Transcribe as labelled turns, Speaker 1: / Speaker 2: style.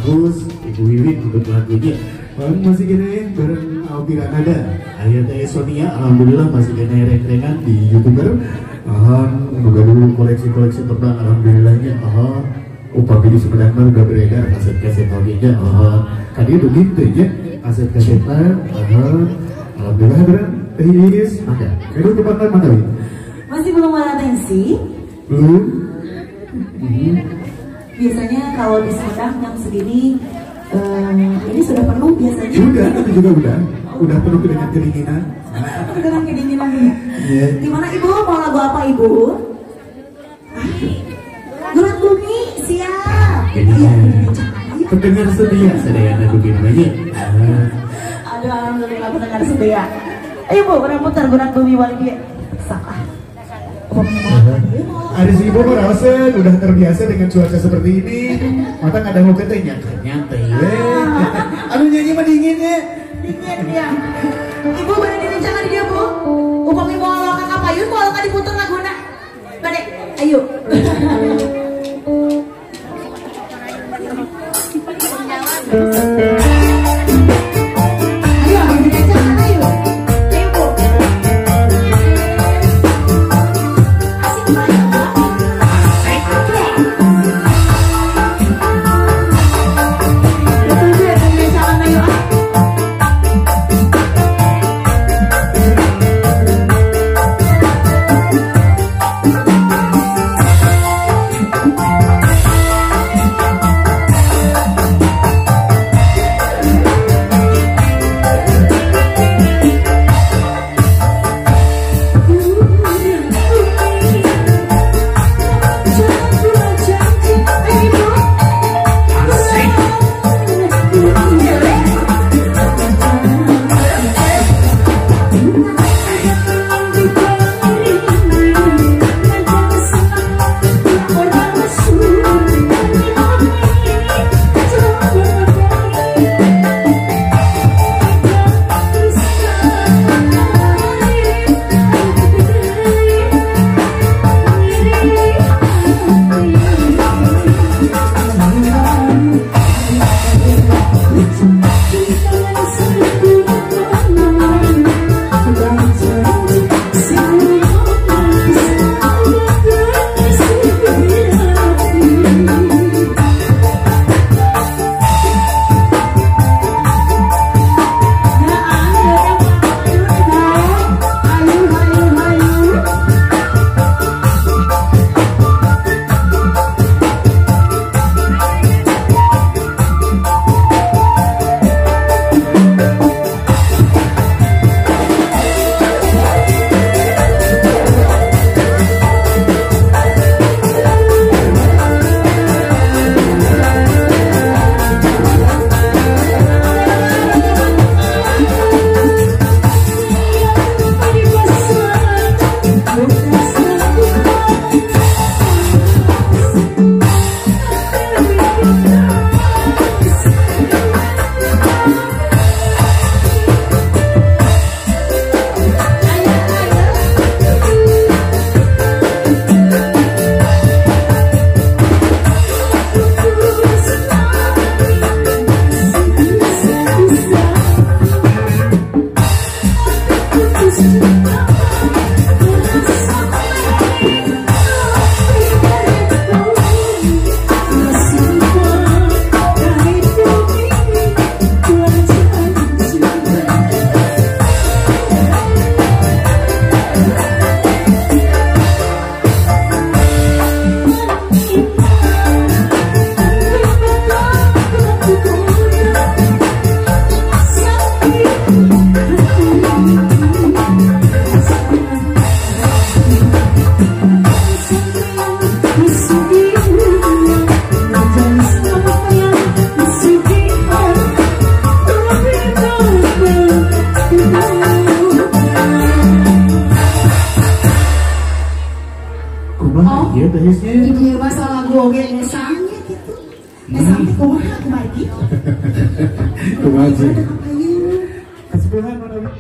Speaker 1: bagus. Ibu Wiwin untuk lagunya. Masih gini bareng Albi Ranada. Ayah Teh Sonia, alhamdulillah masih gini rek-rekan di YouTuber. Udah dulu koleksi-koleksi terbang, alhamdulillahnya. Upah pilih sebenarnya udah beredar kaset-kaset audienya. Tadi udah gitu ya, kaset-kasetnya. Alhamdulillah beran. Yes, ada. Itu tempatnya mana Win?
Speaker 2: Masih belum ada atensi?
Speaker 1: Belum.
Speaker 2: Biasanya kalau di Sumedang jam segini ini sudah penuh biasanya.
Speaker 1: Udah, itu juga udah penuh dengan kedinginan.
Speaker 2: Dengan kedinginan ini.
Speaker 1: Yeah.
Speaker 2: Gimana Ibu? Mau lagu apa Ibu? Gurat Bumi, siap.
Speaker 1: Iya. Pendengar setia, sedayana begini.
Speaker 2: Aduh, alhamdulillah pendengar setia. Ayo Bu, putar Gurat Bumi Wali salah.
Speaker 1: Ada si ibu merasakan udah terbiasa dengan cuaca seperti ini. Mata nggak ada mau kete nyantai. Aduh nyanyi mah dingin ya.
Speaker 2: Dingin ya. Ibu boleh direncanakan dia Bu. Upami mau lokak kapayun, mau lokak diputar laguna. Bade, ayo.
Speaker 1: Iya tehnya.
Speaker 2: Ini masalah gue ngesangnya gitu. Ngesangnya kumaha kumaha gitu.
Speaker 1: Kumaha sih. Kesepuhan mana?